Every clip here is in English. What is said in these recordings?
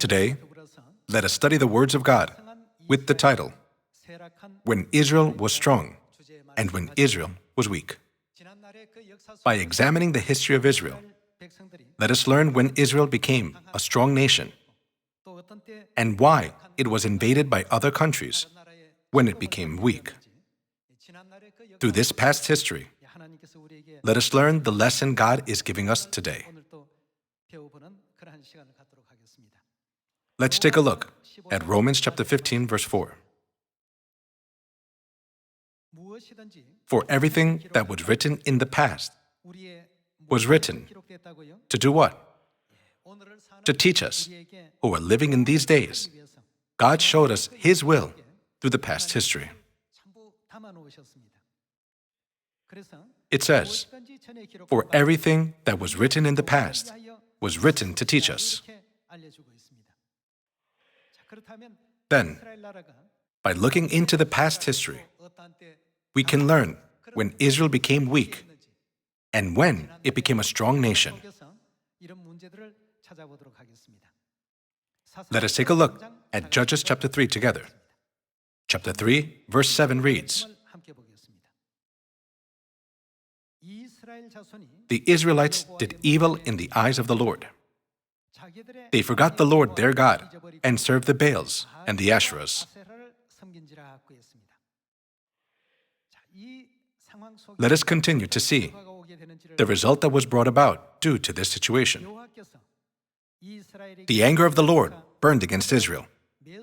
Today, let us study the words of God with the title, When Israel Was Strong and When Israel Was Weak. By examining the history of Israel, let us learn when Israel became a strong nation and why it was invaded by other countries when it became weak. Through this past history, let us learn the lesson God is giving us today. Let's take a look at Romans chapter 15, verse 4. For everything that was written in the past was written to do what? To teach us, who are living in these days. God showed us His will through the past history. It says, for everything that was written in the past was written to teach us. Then, by looking into the past history, we can learn when Israel became weak and when it became a strong nation. Let us take a look at Judges chapter 3 together. Chapter 3, verse 7 reads, the Israelites did evil in the eyes of the Lord. They forgot the Lord their God and served the Baals and the Asherahs. Let us continue to see the result that was brought about due to this situation. The anger of the Lord burned against Israel,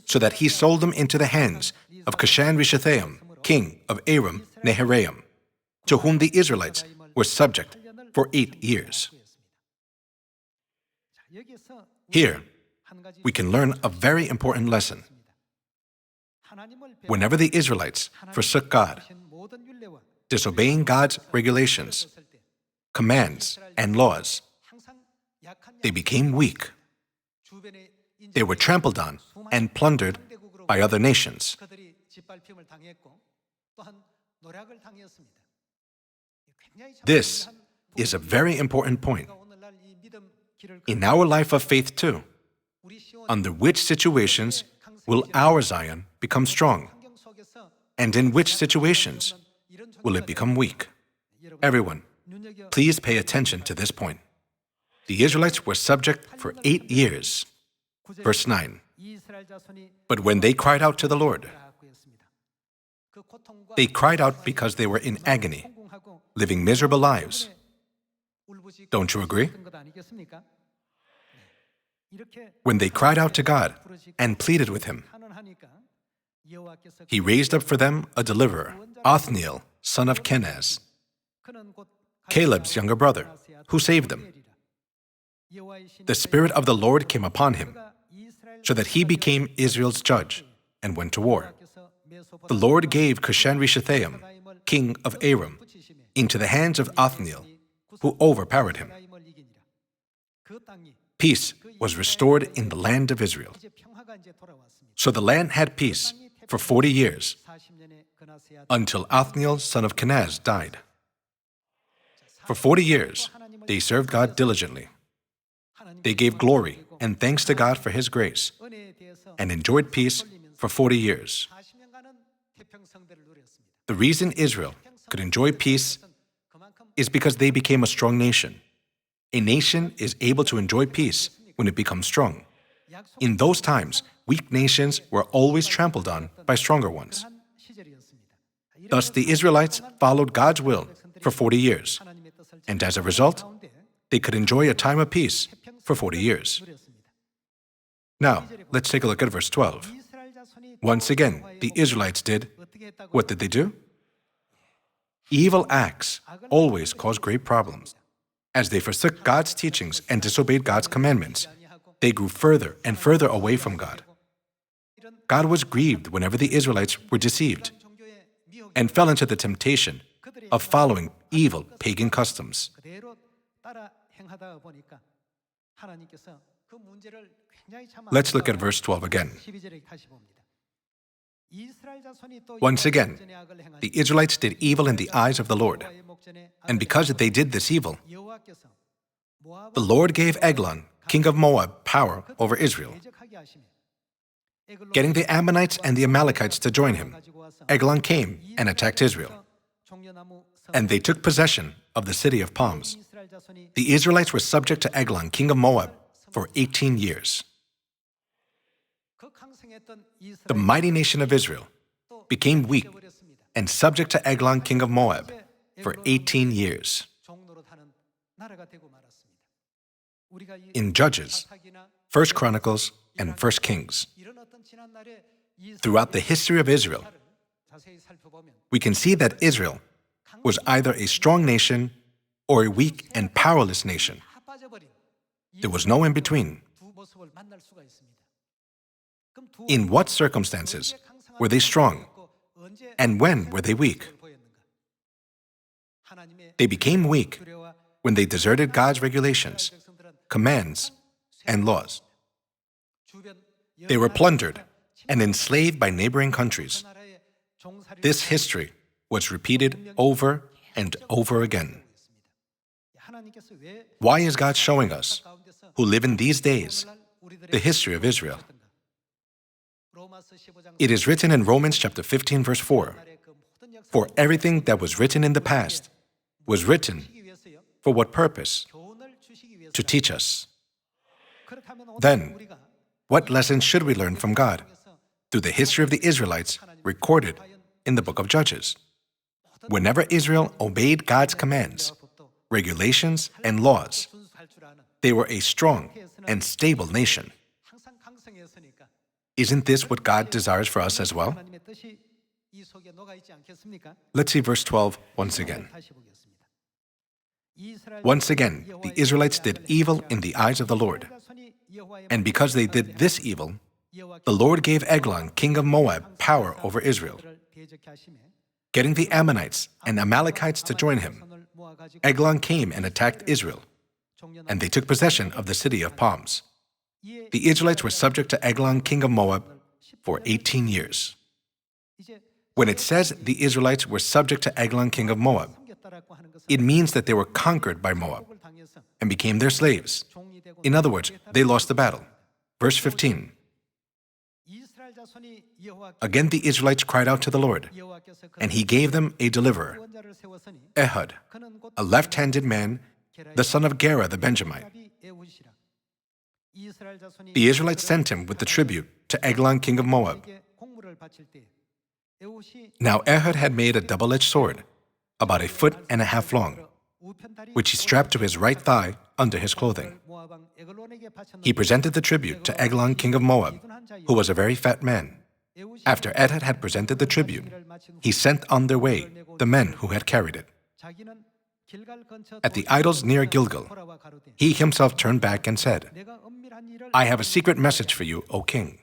so that He sold them into the hands of Cushan-Rishathaim, king of Aram Naharaim, to whom the Israelites were subject for 8 years. Here, we can learn a very important lesson. Whenever the Israelites forsook God, disobeying God's regulations, commands, and laws, they became weak. They were trampled on and plundered by other nations. This is a very important point. In our life of faith too, under which situations will our Zion become strong? And in which situations will it become weak? Everyone, please pay attention to this point. The Israelites were subject for 8 years. Verse 9. But when they cried out to the Lord, they cried out because they were in agony, living miserable lives. Don't you agree? When they cried out to God and pleaded with Him, He raised up for them a deliverer, Othniel, son of Kenaz, Caleb's younger brother, who saved them. The Spirit of the Lord came upon him, so that he became Israel's judge and went to war. The Lord gave Cushan-Rishathaim, king of Aram, into the hands of Othniel, who overpowered him. Peace was restored in the land of Israel. So the land had peace for 40 years, until Othniel, son of Kenaz, died. For 40 years, they served God diligently. They gave glory and thanks to God for His grace, and enjoyed peace for 40 years. The reason Israel could enjoy peace is because they became a strong nation. A nation is able to enjoy peace when it becomes strong. In those times, weak nations were always trampled on by stronger ones. Thus, the Israelites followed God's will for 40 years, and as a result, they could enjoy a time of peace for 40 years. Now, let's take a look at verse 12. Once again, the Israelites did, what did they do? Evil acts always cause great problems. As they forsook God's teachings and disobeyed God's commandments, they grew further and further away from God. God was grieved whenever the Israelites were deceived and fell into the temptation of following evil pagan customs. Let's look at verse 12 again. Once again, the Israelites did evil in the eyes of the Lord, and because they did this evil, the Lord gave Eglon, king of Moab, power over Israel, Getting the Ammonites and the Amalekites to join him, Eglon came and attacked Israel, and they took possession of the city of palms. The Israelites were subject to Eglon, king of Moab, for 18 years. The mighty nation of Israel became weak and subject to Eglon, king of Moab, for 18 years. In Judges, 1 Chronicles, and 1 Kings, throughout the history of Israel, we can see that Israel was either a strong nation or a weak and powerless nation. There was no in between. In what circumstances were they strong, and when were they weak? They became weak when they deserted God's regulations, commands, and laws. They were plundered and enslaved by neighboring countries. This history was repeated over and over again. Why is God showing us, who live in these days, the history of Israel? It is written in Romans chapter 15, verse 4, "For everything that was written in the past was written for what purpose? To teach us." Then, what lessons should we learn from God through the history of the Israelites recorded in the book of Judges? Whenever Israel obeyed God's commands, regulations, and laws, they were a strong and stable nation. Isn't this what God desires for us as well? Let's see verse 12 once again. Once again, the Israelites did evil in the eyes of the Lord. And because they did this evil, the Lord gave Eglon, king of Moab, power over Israel. Getting the Ammonites and Amalekites to join him, Eglon came and attacked Israel, and they took possession of the city of palms. The Israelites were subject to Eglon, king of Moab, for 18 years. When it says the Israelites were subject to Eglon, king of Moab, it means that they were conquered by Moab and became their slaves. In other words, they lost the battle. Verse 15. Again the Israelites cried out to the Lord, and he gave them a deliverer, Ehud, a left-handed man, the son of Gera the Benjamite. The Israelites sent him with the tribute to Eglon, king of Moab. Now Ehud had made a double-edged sword, about 1.5 feet long, which he strapped to his right thigh under his clothing. He presented the tribute to Eglon, king of Moab, who was a very fat man. After Ehud had presented the tribute, he sent on their way the men who had carried it. At the idols near Gilgal, he himself turned back and said, "I have a secret message for you, O king."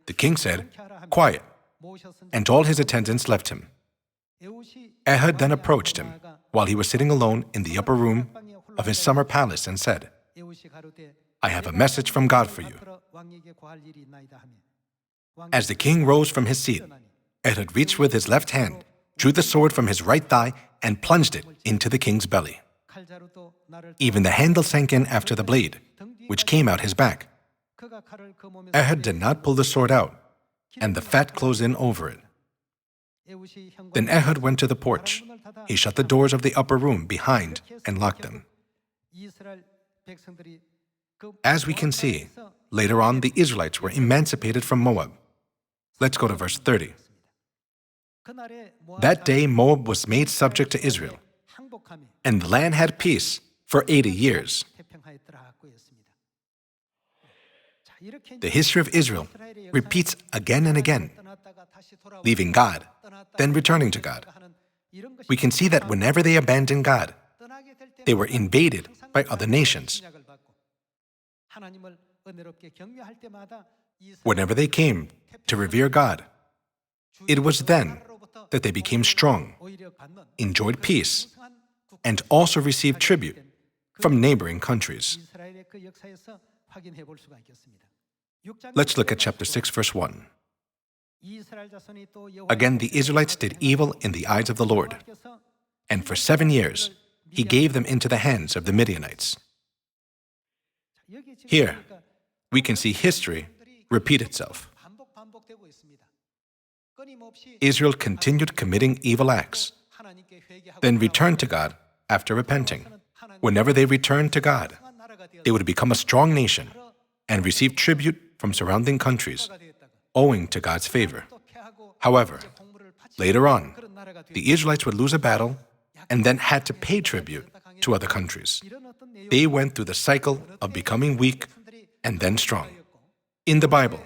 The king said, "Quiet," and all his attendants left him. Ehud then approached him while he was sitting alone in the upper room of his summer palace and said, "I have a message from God for you." As the king rose from his seat, Ehud reached with his left hand, drew the sword from his right thigh, and plunged it into the king's belly. Even the handle sank in after the blade, which came out his back. Ehud did not pull the sword out, and the fat closed in over it. Then Ehud went to the porch. He shut the doors of the upper room behind and locked them. As we can see, later on the Israelites were emancipated from Moab. Let's go to verse 30. That day Moab was made subject to Israel, and the land had peace for 80 years. The history of Israel repeats again and again, leaving God, then returning to God. We can see that whenever they abandoned God, they were invaded by other nations. Whenever they came to revere God, it was then that they became strong, enjoyed peace, and also received tribute from neighboring countries. Let's look at chapter 6, verse 1. Again, the Israelites did evil in the eyes of the Lord, and for 7 years he gave them into the hands of the Midianites. Here, we can see history repeat itself. Israel continued committing evil acts, then returned to God after repenting. Whenever they returned to God, they would become a strong nation and receive tribute from surrounding countries, owing to God's favor. However, later on, the Israelites would lose a battle and then had to pay tribute to other countries. They went through the cycle of becoming weak and then strong. In the Bible,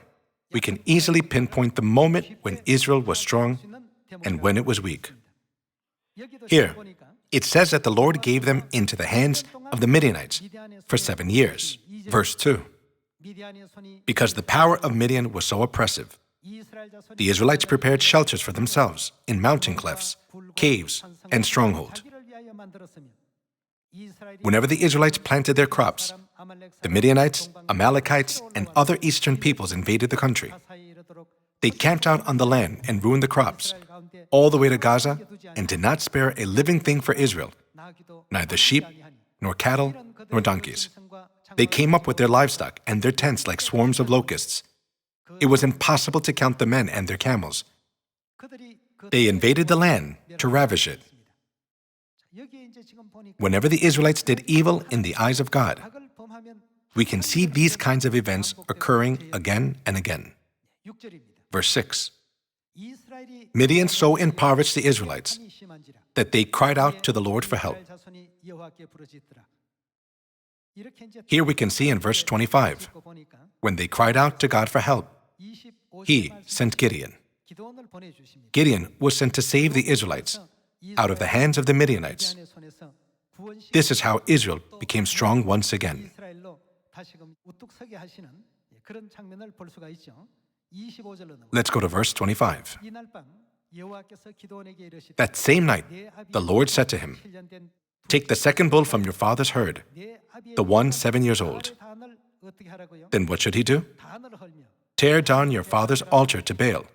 we can easily pinpoint the moment when Israel was strong and when it was weak. Here, it says that the Lord gave them into the hands of the Midianites for 7 years. Verse 2. Because the power of Midian was so oppressive, the Israelites prepared shelters for themselves in mountain clefts, caves, and strongholds. Whenever the Israelites planted their crops, the Midianites, Amalekites, and other eastern peoples invaded the country. They camped out on the land and ruined the crops, all the way to Gaza, and did not spare a living thing for Israel, neither sheep, nor cattle, nor donkeys. They came up with their livestock and their tents like swarms of locusts. It was impossible to count the men and their camels. They invaded the land to ravish it. Whenever the Israelites did evil in the eyes of God, we can see these kinds of events occurring again and again. Verse 6. Midian so impoverished the Israelites that they cried out to the Lord for help. Here we can see in verse 25, when they cried out to God for help, He sent Gideon. Gideon was sent to save the Israelites out of the hands of the Midianites. This is how Israel became strong once again. Let's go to verse 25. That same night, the Lord said to him, "Take the second bull from your father's herd, the one 7 years old." Then what should he do? Tear down your father's altar to Baal,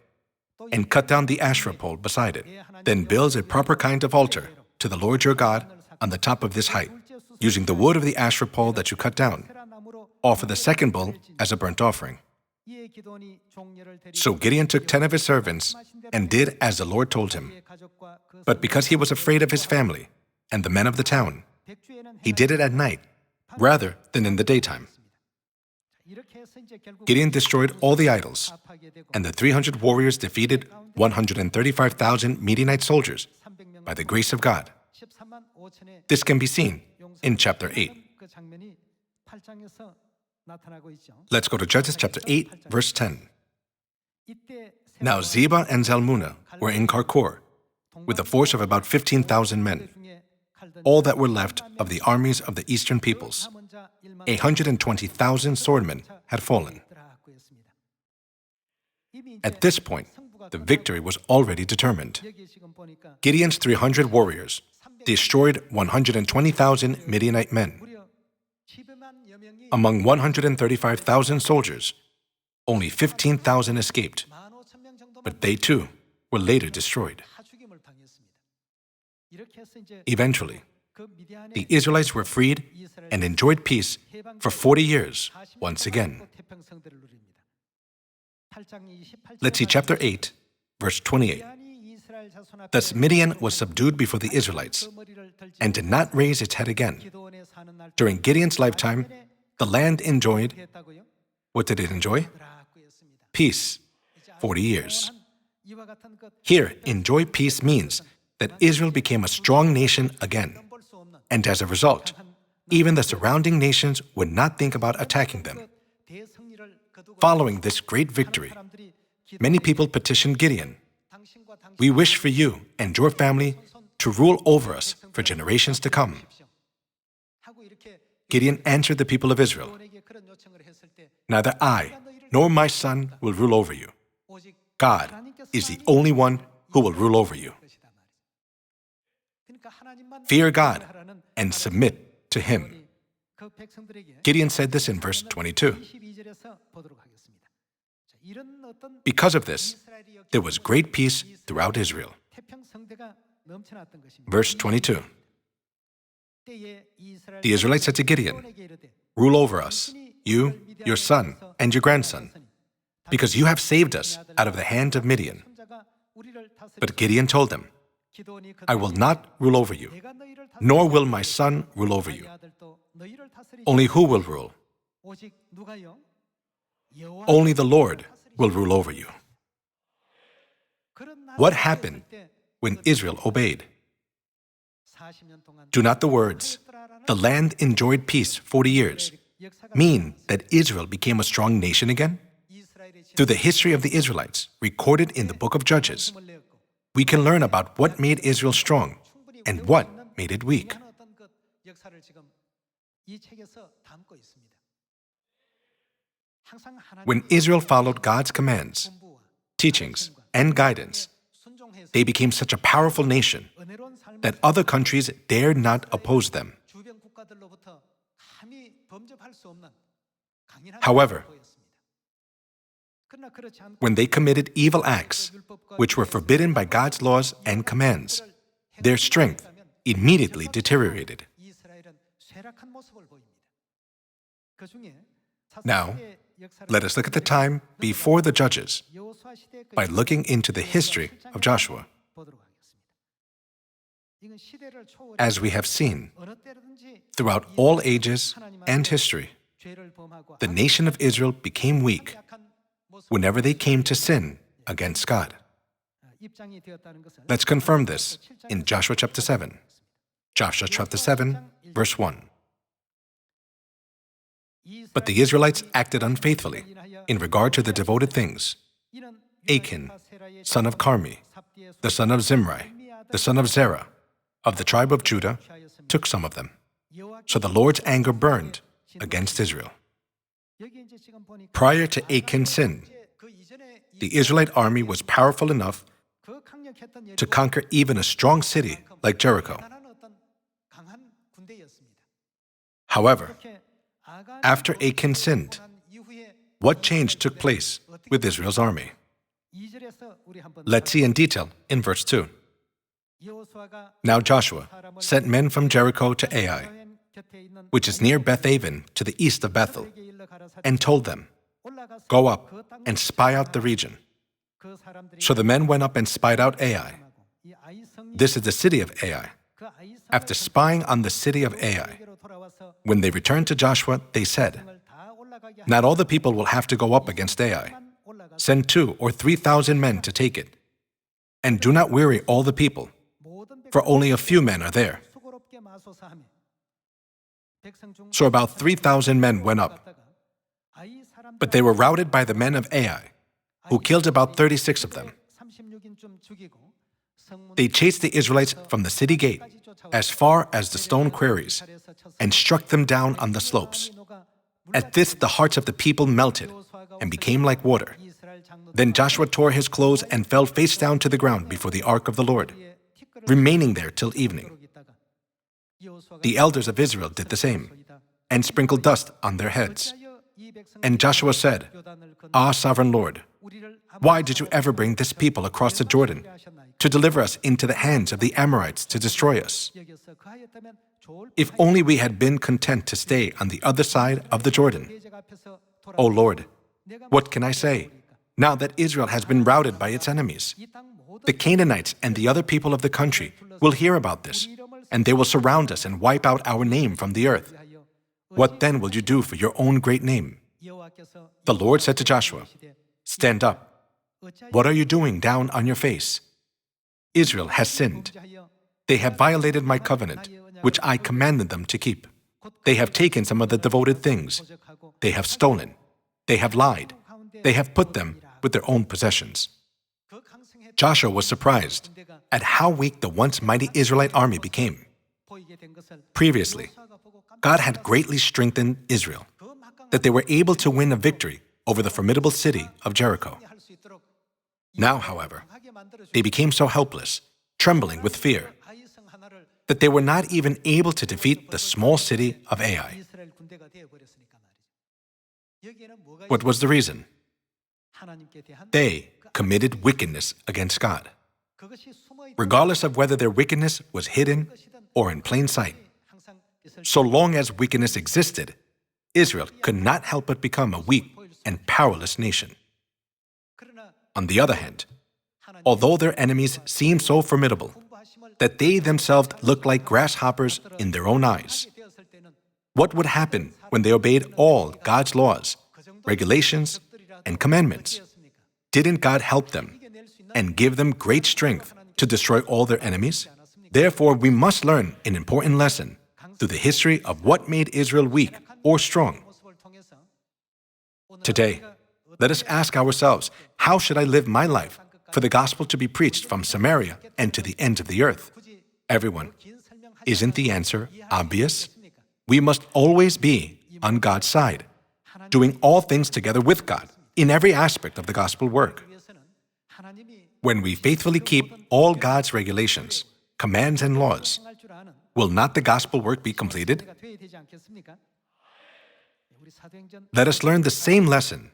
and cut down the Asherah pole beside it. Then build a proper kind of altar to the Lord your God on the top of this height, using the wood of the Asherah pole that you cut down. Offer the second bull as a burnt offering. So Gideon took 10 of his servants and did as the Lord told him. But because he was afraid of his family and the men of the town, he did it at night rather than in the daytime. Gideon destroyed all the idols, and the 300 warriors defeated 135,000 Midianite soldiers by the grace of God. This can be seen in chapter 8. Let's go to Judges chapter 8, verse 10. Now Zebah and Zalmunna were in Karkor, with a force of about 15,000 men, all that were left of the armies of the eastern peoples. 120,000 swordmen had fallen. At this point, the victory was already determined. Gideon's 300 warriors destroyed 120,000 Midianite men. Among 135,000 soldiers, only 15,000 escaped, but they too were later destroyed. Eventually, the Israelites were freed and enjoyed peace for 40 years once again. Let's see chapter 8, verse 28. Thus Midian was subdued before the Israelites and did not raise its head again. During Gideon's lifetime, the land enjoyed, what did it enjoy? Peace, 40 years. Here, enjoy peace means that Israel became a strong nation again. And as a result, even the surrounding nations would not think about attacking them. Following this great victory, many people petitioned Gideon, "We wish for you and your family to rule over us for generations to come." Gideon answered the people of Israel, "Neither I nor my son will rule over you. God is the only one who will rule over you. Fear God and submit to Him." Gideon said this in verse 22. Because of this, there was great peace throughout Israel. Verse 22. The Israelites said to Gideon, "Rule over us." you, your son, and your grandson, because you have saved us out of the hand of Midian. But Gideon told them, I will not rule over you, nor will my son rule over you. Only who will rule? Only the Lord will rule over you. What happened when Israel obeyed? Do not the words, the land enjoyed peace 40 years, mean that Israel became a strong nation again? Through the history of the Israelites, recorded in the book of Judges, we can learn about what made Israel strong and what made it weak. When Israel followed God's commands, teachings, and guidance, they became such a powerful nation that other countries dared not oppose them. However, when they committed evil acts, which were forbidden by God's laws and commands, their strength immediately deteriorated. Now, let us look at the time before the Judges by looking into the history of Joshua. As we have seen, throughout all ages and history, the nation of Israel became weak whenever they came to sin against God. Let's confirm this in Joshua chapter 7. Joshua chapter 7, verse 1. But the Israelites acted unfaithfully in regard to the devoted things. Achan, son of Carmi, the son of Zimri, the son of Zerah, of the tribe of Judah, took some of them. So the Lord's anger burned against Israel. Prior to Achan's sin, the Israelite army was powerful enough to conquer even a strong city like Jericho. However, after Achan sinned, what change took place with Israel's army? Let's see in detail in verse 2. Now Joshua sent men from Jericho to Ai, which is near Bethaven to the east of Bethel, and told them, Go up and spy out the region. So the men went up and spied out Ai. This is the city of Ai. After spying on the city of Ai, when they returned to Joshua, they said, Not all the people will have to go up against Ai. Send 2,000 or 3,000 men to take it. And do not weary all the people, for only a few men are there. So about 3,000 men went up. But they were routed by the men of Ai, who killed about 36 of them. They chased the Israelites from the city gate as far as the stone quarries and struck them down on the slopes. At this, the hearts of the people melted and became like water. Then Joshua tore his clothes and fell face down to the ground before the ark of the Lord, remaining there till evening. The elders of Israel did the same, and sprinkled dust on their heads. And Joshua said, Ah, sovereign Lord, why did you ever bring this people across the Jordan to deliver us into the hands of the Amorites to destroy us? If only we had been content to stay on the other side of the Jordan. O Lord, what can I say, now that Israel has been routed by its enemies? The Canaanites and the other people of the country will hear about this, and they will surround us and wipe out our name from the earth. What then will you do for your own great name? The Lord said to Joshua, Stand up. What are you doing down on your face? Israel has sinned. They have violated my covenant, which I commanded them to keep. They have taken some of the devoted things. They have stolen. They have lied. They have put them with their own possessions. Joshua was surprised at how weak the once mighty Israelite army became. Previously, God had greatly strengthened Israel, that they were able to win a victory over the formidable city of Jericho. Now, however, they became so helpless, trembling with fear, that they were not even able to defeat the small city of Ai. What was the reason? They committed wickedness against God. Regardless of whether their wickedness was hidden or in plain sight, so long as wickedness existed, Israel could not help but become a weak and powerless nation. On the other hand, although their enemies seemed so formidable that they themselves looked like grasshoppers in their own eyes, what would happen when they obeyed all God's laws, regulations, and commandments? Didn't God help them and give them great strength to destroy all their enemies? Therefore, we must learn an important lesson through the history of what made Israel weak or strong. Today, let us ask ourselves, how should I live my life for the gospel to be preached from Samaria and to the ends of the earth? Everyone, isn't the answer obvious? We must always be on God's side, doing all things together with God in every aspect of the gospel work. When we faithfully keep all God's regulations, commands, and laws, will not the gospel work be completed? Let us learn the same lesson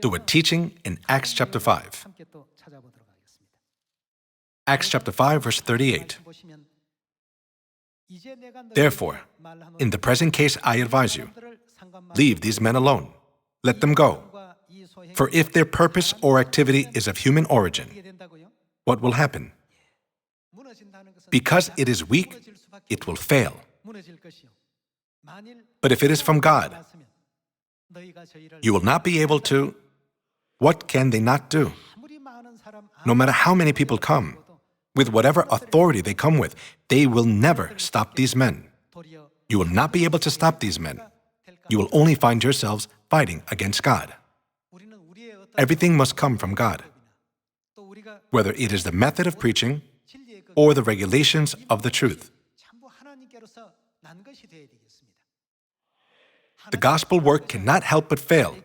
through a teaching in Acts chapter 5. Acts chapter 5, verse 38. Therefore, in the present case I advise you, leave these men alone. Let them go. For if their purpose or activity is of human origin, what will happen? Because it is weak, it will fail. But if it is from God, you will not be able to. What can they not do? No matter how many people come, with whatever authority they come with, they will never stop these men. You will not be able to stop these men. You will only find yourselves fighting against God. Everything must come from God, whether it is the method of preaching or the regulations of the truth. The gospel work cannot help but fail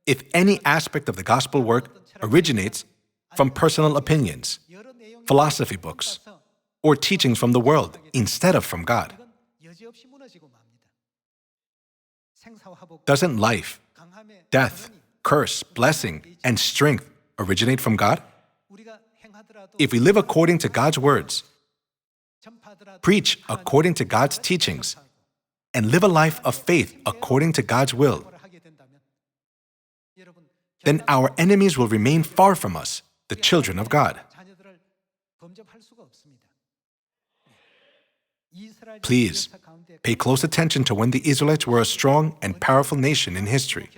if any aspect of the gospel work originates from personal opinions, philosophy books, or teachings from the world instead of from God. Doesn't life, death, curse, blessing, and strength originate from God? If we live according to God's words, preach according to God's teachings, and live a life of faith according to God's will, then our enemies will remain far from us, the children of God. Please, pay close attention to when the Israelites were a strong and powerful nation in history.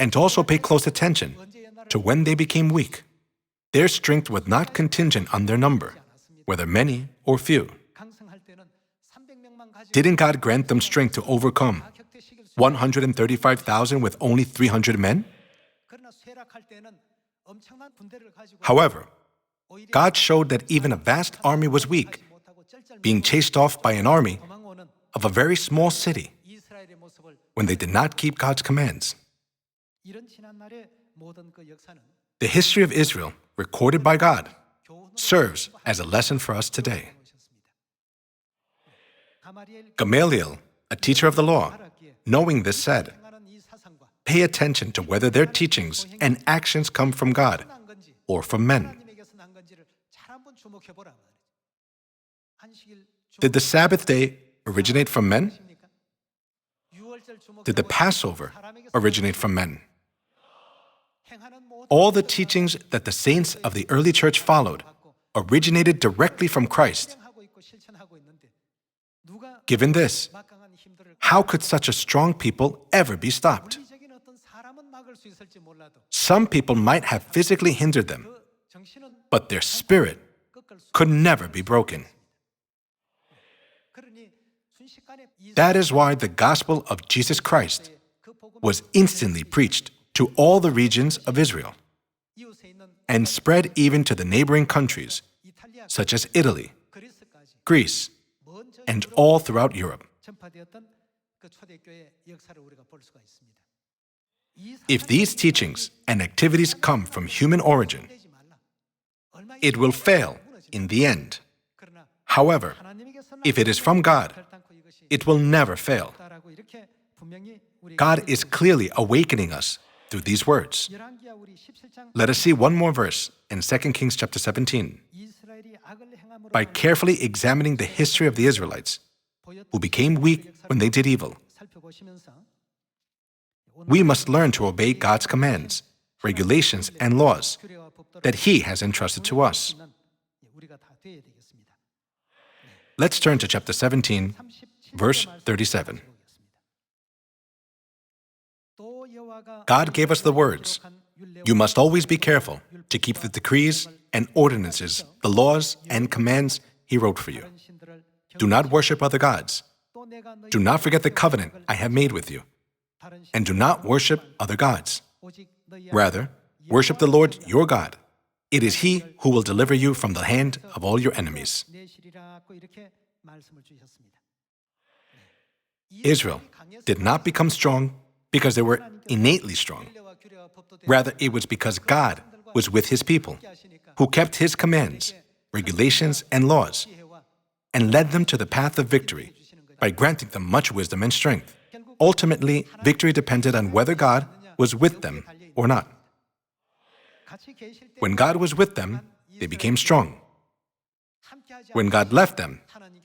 And also pay close attention to when they became weak. Their strength was not contingent on their number, whether many or few. Didn't God grant them strength to overcome 135,000 with only 300 men? However, God showed that even a vast army was weak, being chased off by an army of a very small city when they did not keep God's commands. The history of Israel, recorded by God, serves as a lesson for us today. Gamaliel, a teacher of the law, knowing this said, "Pay attention to whether their teachings and actions come from God or from men." Did the Sabbath day originate from men? Did the Passover originate from men? All the teachings that the saints of the early church followed originated directly from Christ. Given this, how could such a strong people ever be stopped? Some people might have physically hindered them, but their spirit could never be broken. That is why the gospel of Jesus Christ was instantly preached to all the regions of Israel and spread even to the neighboring countries, such as Italy, Greece, and all throughout Europe. If these teachings and activities come from human origin, it will fail in the end. However, if it is from God, it will never fail. God is clearly awakening us through these words. Let us see one more verse in 2 Kings chapter 17. By carefully examining the history of the Israelites, who became weak when they did evil, We must learn to obey God's commands, regulations, and laws that He has entrusted to us. Let's turn to chapter 17, verse 37. God gave us the words, "You must always be careful to keep the decrees and ordinances, the laws and commands He wrote for you. Do not worship other gods. Do not forget the covenant I have made with you. And do not worship other gods. Rather, worship the Lord your God. It is He who will deliver you from the hand of all your enemies." Israel did not become strong because they were innately strong. Rather, it was because God was with His people, who kept His commands, regulations, and laws, and led them to the path of victory by granting them much wisdom and strength. Ultimately, victory depended on whether God was with them or not. When God was with them, they became strong. When God left them,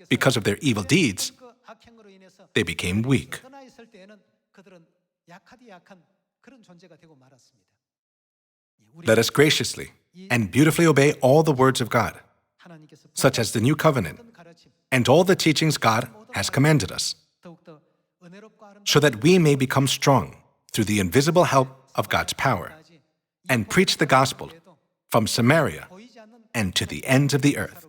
because of their evil deeds, they became weak. Let us graciously and beautifully obey all the words of God, such as the New Covenant, and all the teachings God has commanded us, so that we may become strong through the invisible help of God's power, and preach the gospel from Samaria and to the ends of the earth.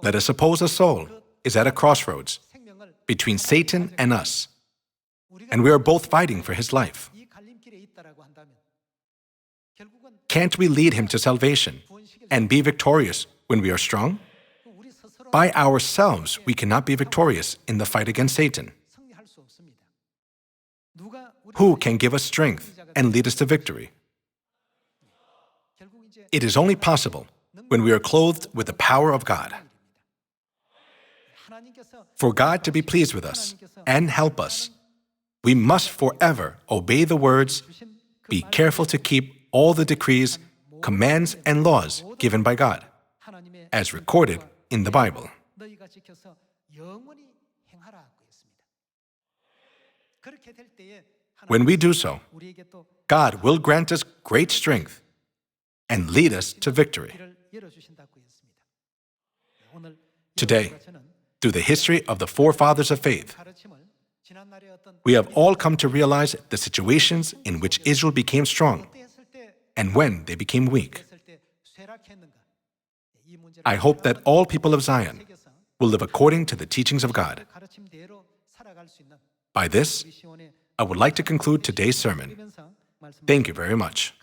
Let us suppose a soul is at a crossroads between Satan and us, and we are both fighting for his life. Can't we lead him to salvation and be victorious when we are strong? By ourselves, we cannot be victorious in the fight against Satan. Who can give us strength and lead us to victory? It is only possible when we are clothed with the power of God. For God to be pleased with us and help us, we must forever obey the words, be careful to keep all the decrees, commands, and laws given by God, as recorded in the Bible. When we do so, God will grant us great strength and lead us to victory. Today, through the history of the forefathers of faith, we have all come to realize the situations in which Israel became strong and when they became weak. I hope that all people of Zion will live according to the teachings of God. By this, I would like to conclude today's sermon. Thank you very much.